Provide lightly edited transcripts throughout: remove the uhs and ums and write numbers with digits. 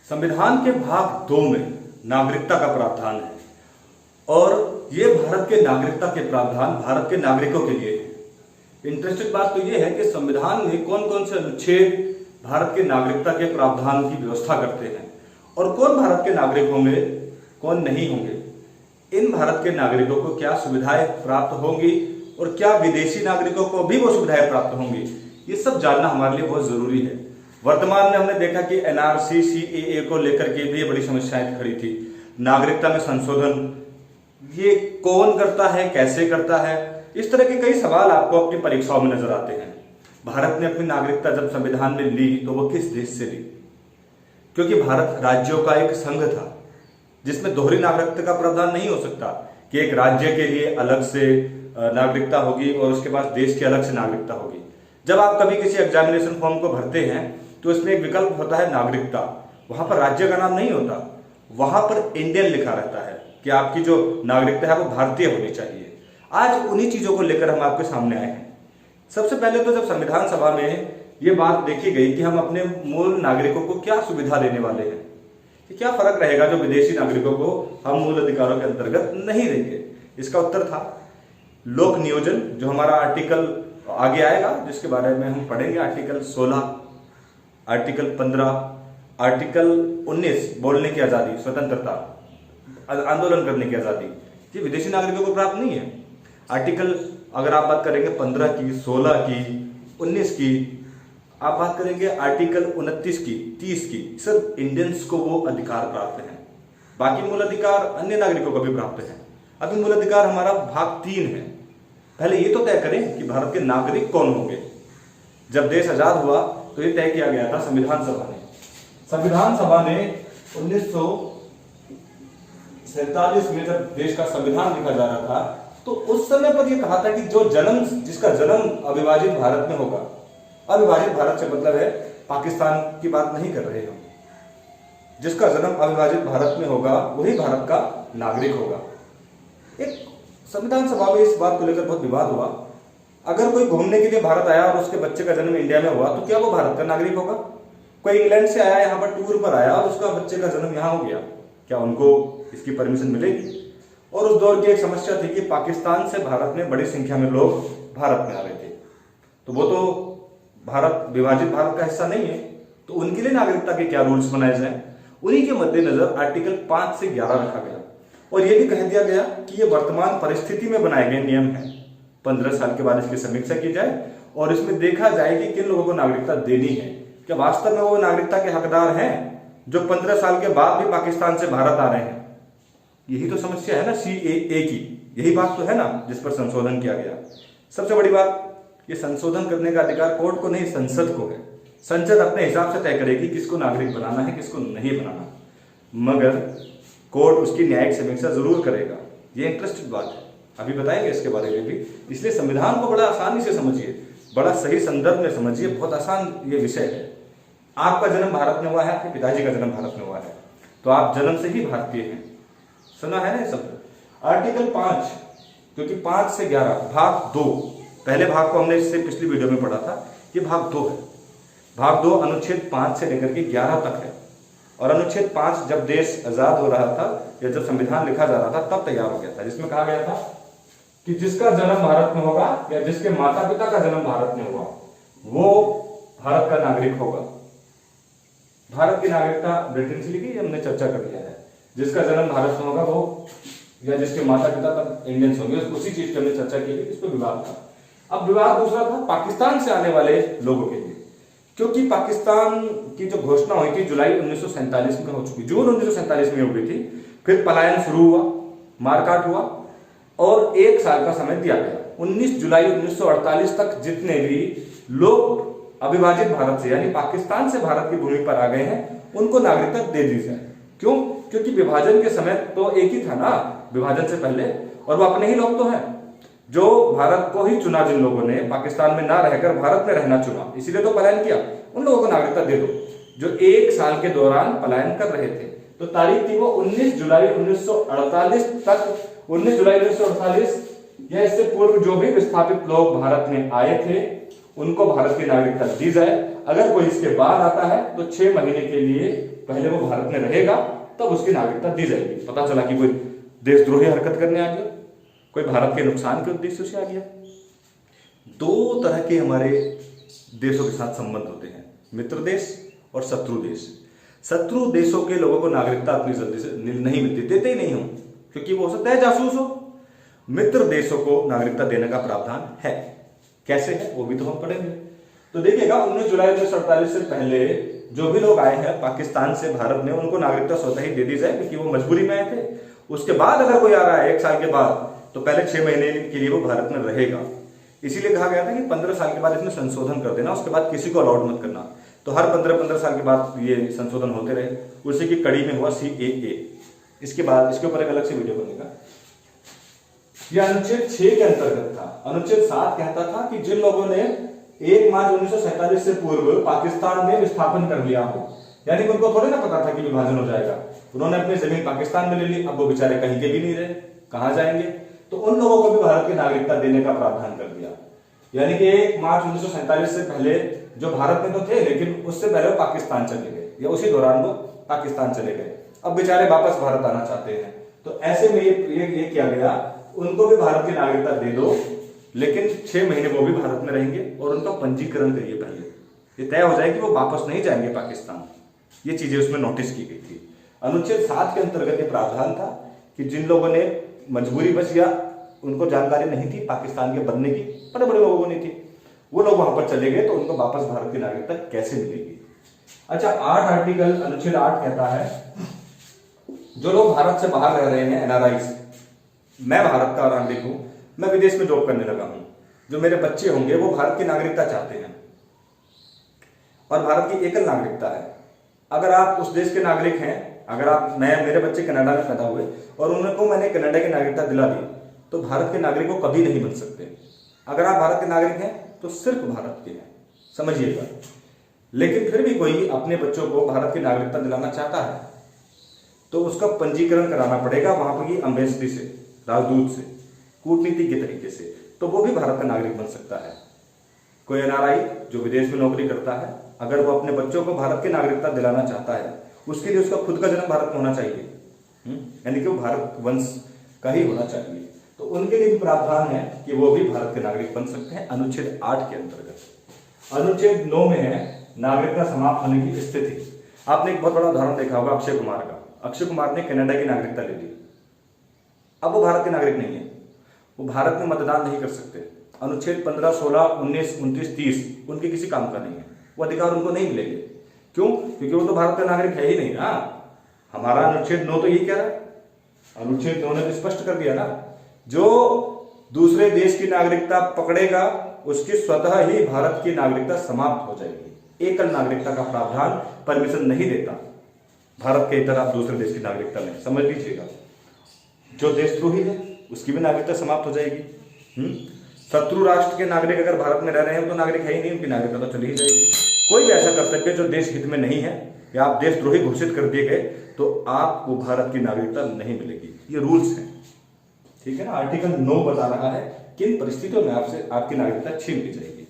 संविधान के भाग 2 में नागरिकता का प्रावधान है और ये भारत के नागरिकता के प्रावधान भारत के नागरिकों के लिए है। इंटरेस्टिंग बात तो ये है कि संविधान में कौन कौन से अनुच्छेद भारत के नागरिकता के प्रावधान की व्यवस्था करते हैं और कौन भारत के नागरिक होंगे, कौन नहीं होंगे। इन भारत के नागरिकों को क्या सुविधाएं प्राप्त होंगी और क्या विदेशी नागरिकों को भी वो सुविधाएं प्राप्त होंगी, ये सब जानना हमारे लिए बहुत जरूरी है। वर्तमान में हमने देखा कि एनआरसी सीएए को लेकर के भी बड़ी समस्याएं खड़ी थी। नागरिकता में संशोधन ये कौन करता है, कैसे करता है, इस तरह के कई सवाल आपको अपनी परीक्षाओं में नजर आते हैं। भारत ने अपनी नागरिकता जब संविधान में ली तो वो किस देश से ली? क्योंकि भारत राज्यों का एक संघ था जिसमें दोहरी नागरिकता का प्रावधान नहीं हो सकता कि एक राज्य के लिए अलग से नागरिकता होगी और उसके बाद देश की अलग से नागरिकता होगी। जब आप कभी किसी एग्जामिनेशन फॉर्म को भरते हैं तो इसमें एक विकल्प होता है नागरिकता, वहां पर राज्य का नाम नहीं होता, वहां पर इंडियन लिखा रहता है कि आपकी जो नागरिकता है वो भारतीय होनी चाहिए। आज उन्हीं चीजों को लेकर हम आपके सामने आए हैं। सबसे पहले तो जब संविधान सभा में ये बात देखी गई कि हम अपने मूल नागरिकों को क्या सुविधा देने वाले हैं, कि क्या फर्क रहेगा जो विदेशी नागरिकों को हम मूल अधिकारों के अंतर्गत नहीं देंगे। इसका उत्तर था लोक नियोजन, जो हमारा आर्टिकल आगे आएगा जिसके बारे में हम पढ़ेंगे। आर्टिकल 16, आर्टिकल 15, आर्टिकल 19 बोलने की आजादी, स्वतंत्रता, आंदोलन करने की आजादी, ये विदेशी नागरिकों को प्राप्त नहीं है। आर्टिकल अगर आप बात करेंगे 15 की, 16 की, 19 की, आप बात करेंगे आर्टिकल 29 की, 30 की, सिर्फ इंडियंस को वो अधिकार प्राप्त हैं। बाकी मूल अधिकार अन्य नागरिकों को भी प्राप्त है। अभी मूल अधिकार हमारा भाग 3 है। पहले ये तो तय करें कि भारत के नागरिक कौन होंगे। जब देश आजाद हुआ तो ये तय किया गया था संविधान सभा ने। संविधान सभा ने 1947 में जब देश का संविधान लिखा जा रहा था तो उस समय पर यह कहा था कि जिसका जन्म अविभाजित भारत में होगा, अविभाजित भारत से मतलब है पाकिस्तान की बात नहीं कर रहे हम, जिसका जन्म अविभाजित भारत में होगा वही भारत का नागरिक होगा। एक संविधान सभा में इस बात को लेकर बहुत विवाद हुआ। अगर कोई घूमने के लिए भारत आया और उसके बच्चे का जन्म इंडिया में हुआ तो क्या वो भारत का नागरिक होगा? कोई इंग्लैंड से आया, यहाँ पर टूर पर आया और उसका बच्चे का जन्म यहाँ हो गया, क्या उनको इसकी परमिशन मिलेगी? और उस दौर की एक समस्या थी कि पाकिस्तान से भारत में बड़ी संख्या में लोग भारत में आ रहे थे, तो वो तो भारत विभाजित भारत का हिस्सा नहीं है, तो उनके लिए नागरिकता के क्या रूल्स बनाए जाए। उन्हीं के मद्देनजर आर्टिकल 5 से 11 रखा गया और यह भी कह दिया गया कि ये वर्तमान परिस्थिति में बनाए गए नियम है। 15 साल के बाद इसकी समीक्षा की जाए और इसमें देखा जाए कि किन लोगों को नागरिकता देनी है। क्या वास्तव में वो नागरिकता के हकदार हैं जो 15 साल के बाद भी पाकिस्तान से भारत आ रहे हैं? यही तो समस्या है ना सीएए की, यही बात तो है ना जिस पर संशोधन किया गया। सबसे बड़ी बात, ये संशोधन करने का अधिकार कोर्ट को नहीं, संसद को है। संसद अपने हिसाब से तय करेगी किसको नागरिक बनाना है, किसको नहीं बनाना, मगर कोर्ट उसकी न्यायिक समीक्षा जरूर करेगा। ये इंटरेस्टिंग बात है, अभी बताएंगे इसके बारे में भी। इसलिए संविधान को बड़ा आसानी से समझिए, बड़ा सही संदर्भ में समझिए, बहुत आसान ये विषय है। आपका जन्म भारत में हुआ है, आपके पिताजी का जन्म भारत में हुआ है, तो आप जन्म से ही भारतीय हैं। सुना है ना ये शब्द? आर्टिकल 5, क्योंकि 5 से 11 भाग 2, पहले भाग को हमने इससे पिछली वीडियो में पढ़ा था, ये भाग 2 है। भाग 2 अनुच्छेद 5 से लेकर के 11 तक है और अनुच्छेद 5 जब देश आजाद हो रहा था या जब संविधान लिखा जा रहा था तब तैयार हो गया था, जिसमें कहा गया था कि जिसका जन्म भारत में होगा या जिसके माता पिता का जन्म भारत में हुआ वो भारत का नागरिक होगा। भारत की नागरिकता ब्रिटेन से ली गई, हमने चर्चा कर लिया है। जिसका जन्म भारत में होगा वो या जिसके माता पिता तब इंडियंस होंगे, उसी चीज की हमने चर्चा की, इस पर विवाद था। अब विवाद दूसरा था पाकिस्तान से आने वाले लोगों के लिए, क्योंकि पाकिस्तान की जो घोषणा हुई थी जुलाई 1947 में हो चुकी, जून 1947 में हो गई थी, फिर पलायन शुरू हुआ, मारकाट हुआ और 1 साल का समय दिया गया। 19 जुलाई 1948 तक जितने भी लोग अविभाजित भारत से यानी पाकिस्तान से भारत की भूमि पर आ गए हैं उनको नागरिकता दे दी जाए। क्यों? क्योंकि विभाजन के समय तो एक ही था ना, विभाजन से पहले, और वो अपने ही लोग तो हैं जो भारत को ही चुना, जिन लोगों ने पाकिस्तान में ना रहकर भारत में रहना चुना, इसीलिए तो पलायन किया, उन लोगों को नागरिकता दे दो जो 1 साल के दौरान पलायन कर रहे थे। तो तारीख थी वो 19 जुलाई 1948 तक। 19 जुलाई 1948 या इससे पूर्व जो भी विस्थापित लोग भारत में आए थे उनको भारत की नागरिकता दी जाए। अगर कोई इसके बाद आता है तो 6 महीने के लिए पहले वो भारत में रहेगा तब उसकी नागरिकता दी जाएगी। पता चला कि कोई देशद्रोही हरकत करने आ गया, कोई भारत के नुकसान के उद्देश्य से आ गया। दो तरह के हमारे देशों के साथ संबंध होते हैं, मित्र देश और शत्रु देश। शत्रु देशों के लोगों को नागरिकता अपनी जल्दी से नहीं मिलती, देते ही नहीं हो, क्योंकि वो हो सकता है जासूस हो। मित्र देशों को नागरिकता देने का प्रावधान है। कैसे है वो भी तो हम पढ़ेंगे। तो देखिएगा 19 जुलाई 1948 से पहले जो भी लोग आए हैं पाकिस्तान से भारत में, उनको नागरिकता स्वतः ही दे दी जाए, क्योंकि वो मजबूरी में आए थे। उसके बाद अगर कोई आ रहा है 1 साल के बाद, तो पहले 6 महीने के लिए वो भारत में रहेगा। इसीलिए कहा गया था कि 15 साल के बाद इसमें संशोधन कर देना, उसके बाद किसी को अलाउड मत करना। तो हर 15-15 साल के बाद ये संशोधन होते रहे। उसी की कड़ी में हुआ CAA। इसके बाद इसके ऊपर एक अलग से वीडियो बनेगा। यह अनुच्छेद 6 के अंतर्गत था। अनुच्छेद 7 कहता था कि जिन लोगों ने 1 मार्च 1947 से पूर्व पाकिस्तान में विस्थापन कर लिया हो, यानी कि उनको थोड़े ना पता था कि विभाजन हो जाएगा, उन्होंने अपनी जमीन पाकिस्तान में ले ली, अब वो बेचारे कहीं के भी नहीं रहे, कहां जाएंगे, तो उन लोगों को भी भारत की नागरिकता देने का प्रावधान कर दिया। यानी कि 1 मार्च 1947 से पहले जो भारत में तो थे, लेकिन उससे पहले वो पाकिस्तान चले गए, या उसी दौरान वो पाकिस्तान चले गए, अब बेचारे वापस भारत आना चाहते हैं। तो ऐसे में ये किया गया, उनको भी भारत की नागरिकता दे दो, लेकिन 6 महीने वो भी भारत में रहेंगे और उनका पंजीकरण करिए पहले, ये तय हो जाए कि वो वापस नहीं जाएंगे पाकिस्तान। ये चीजें उसमें नोटिस की गई थी। अनुच्छेद 7 के अंतर्गत ये प्रावधान था कि जिन लोगों ने मजबूरी बच या उनको जानकारी नहीं थी पाकिस्तान के बनने की, बड़े बड़े लोगों को नहीं थी, वो लोग वहां पर चले गए, तो उनको वापस भारत की नागरिकता कैसे मिलेगी। अच्छा, 8 आर्टिकल अनुच्छेद 8 कहता है जो लोग भारत से बाहर रह रहे हैं, NRIs, मैं भारत का नागरिक हूं, मैं विदेश में जॉब करने लगा हूं, जो मेरे बच्चे होंगे वो भारत की नागरिकता चाहते हैं और भारत की एकल नागरिकता है। अगर आप उस देश के नागरिक हैं, अगर आप मेरे बच्चे कनाडा में पैदा हुए और उनको मैंने कनाडा की नागरिकता दिला दी, तो भारत के नागरिक वो कभी नहीं बन सकते। अगर आप भारत के नागरिक हैं तो सिर्फ भारत के हैं, समझिएगा। लेकिन फिर भी कोई अपने बच्चों को भारत की नागरिकता दिलाना चाहता है तो उसका पंजीकरण कराना पड़ेगा वहां पर की एम्बेसडी से, राजदूत से, कूटनीति के तरीके से, तो वो भी भारत का नागरिक बन सकता है। कोई NRI जो विदेश में नौकरी करता है, अगर वो अपने बच्चों को भारत की नागरिकता दिलाना चाहता है, उसके लिए उसका खुद का जन्म भारत में होना चाहिए, यानी कि वो भारत वंश का ही होना चाहिए। तो उनके लिए भी प्रावधान है कि वो भी भारत के नागरिक बन सकते हैं अनुच्छेद 8 के अंतर्गत। अनुच्छेद 9 में है नागरिकता समाप्त होने की स्थिति। आपने एक बहुत बड़ा उदाहरण देखा होगा अक्षय कुमार का। अक्षय कुमार ने कनाडा की नागरिकता ले ली, अब वो भारत के नागरिक नहीं है, वो भारत में मतदान नहीं कर सकते। अनुच्छेद 15, 16, 19, 29, 30 उनके किसी काम का नहीं है, वो अधिकार उनको नहीं मिलेंगे। क्यों? क्योंकि वो तो भारत का नागरिक है ही नहीं ना। हमारा अनुच्छेद 9 तो यही कह रहा है, अनुच्छेद 9 ने तो स्पष्ट कर दिया ना, जो दूसरे देश की नागरिकता पकड़ेगा उसकी स्वतः ही भारत की नागरिकता समाप्त हो जाएगी। एकल नागरिकता का प्रावधान परमिशन नहीं देता भारत के इतर आप दूसरे देश की नागरिकता में, समझ लीजिएगा। जो देशद्रोही है उसकी भी नागरिकता समाप्त हो जाएगी। शत्रु राष्ट्र के नागरिक अगर भारत में रह रहे हैं तो नागरिक है ही नहीं, उनकी नागरिकता तो चली ही जाएगी। कोई भी ऐसा कर्तव्य जो देश हित में नहीं है या आप देशद्रोही घोषित कर दिए गए तो आपको भारत की नागरिकता नहीं मिलेगी। ये रूल्स हैं, ठीक है ना। आर्टिकल 9 बता रहा है किन परिस्थितियों में आपसे आपकी नागरिकता छीन ली जाएगी।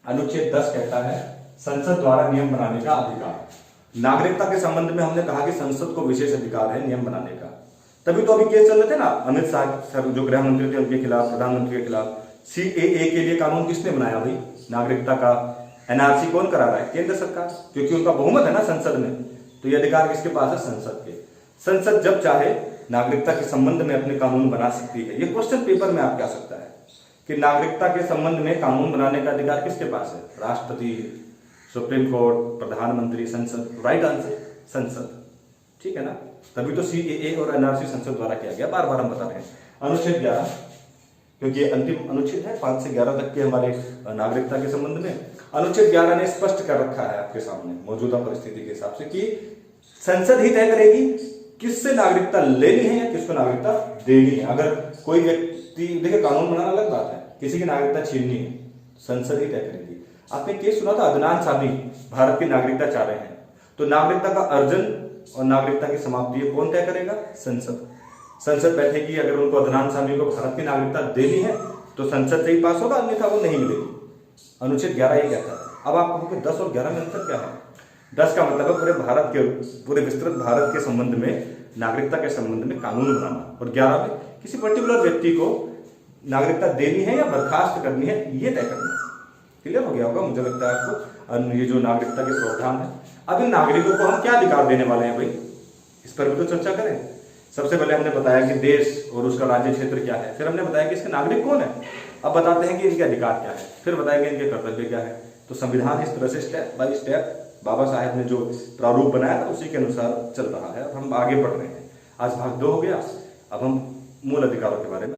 अनुच्छेद 10 कहता है संसद द्वारा नियम बनाने का अधिकार। नागरिकता के संबंध में हमने कहा कि संसद को विशेष अधिकार है नियम बनाने का। तभी तो अभी केस चल रहे थे ना, अमित शाह सर जो गृह मंत्री थे उनके खिलाफ, प्रधानमंत्री के खिलाफ। CAA के लिए कानून किसने बनाया भाई? नागरिकता का NRC कौन करा रहा है? केंद्र सरकार, क्योंकि उनका बहुमत है ना संसद में। तो ये अधिकार किसके पास है? संसद के। संसद जब चाहे नागरिकता के संबंध में अपने कानून बना सकती है। ये क्वेश्चन पेपर में आपके आ सकता है कि नागरिकता के संबंध में कानून बनाने का अधिकार किसके पास है? राष्ट्रपति, सुप्रीम कोर्ट, प्रधानमंत्री, संसद। राइट आंसर संसद, ठीक है ना। तभी तो CAA और NRC संसद द्वारा किया गया। बार बार हम बता रहे हैं। अनुच्छेद 11, क्योंकि अंतिम अनुच्छेद है 5 से 11 तक के हमारे नागरिकता के संबंध में। अनुच्छेद 11 ने स्पष्ट कर रखा है आपके सामने मौजूदा परिस्थिति के हिसाब से कि संसद ही तय करेगी किससे नागरिकता लेनी है या किसको नागरिकता देनी है। अगर कोई व्यक्ति, देखिए कानून बनाना अलग बात है, किसी की नागरिकता छीननी है संसद ही तय करेगी। आपने केस सुना था, अदनान सामी भारत की नागरिकता चाह रहे हैं, तो नागरिकता का अर्जन और नागरिकता की समाप्ति कौन तय करेगा? संसद। संसद बैठेगी, अगर उनको अदनान सामी को भारत की नागरिकता देनी है तो संसद से ही पास होगा, अन्यथा वो नहीं मिलेगी। अनुच्छेद 11 ये कहता है। अब आप कहोगे 10 और 11 में अंतर क्या है? 10 का मतलब है पूरे विस्तृत भारत के संबंध में, नागरिकता के संबंध में कानून बनाना। और 11 में किसी पर्टिकुलर व्यक्ति को नागरिकता देनी है या बर्खास्त करनी है, ये तय करना। क्लियर हो गया होगा मुझे लगता है आपको। ये जो नागरिकता के प्रावधान है, अब इन नागरिकों को हम क्या अधिकार देने वाले हैं भाई, इस पर भी तो चर्चा करें। सबसे पहले हमने बताया कि देश और उसका राज्य क्षेत्र क्या है, फिर हमने बताया कि इसके नागरिक कौन है, अब बताते हैं कि इनके अधिकार क्या है, फिर बताएंगे इनके कर्तव्य क्या है। तो संविधान इस तरह से step by step Baba Saheb ने जो प्रारूप बनाया था उसी के अनुसार चल रहा है और हम आगे बढ़ रहे हैं। आज भाग 2 हो गया, अब हम मूल अधिकारों के बारे में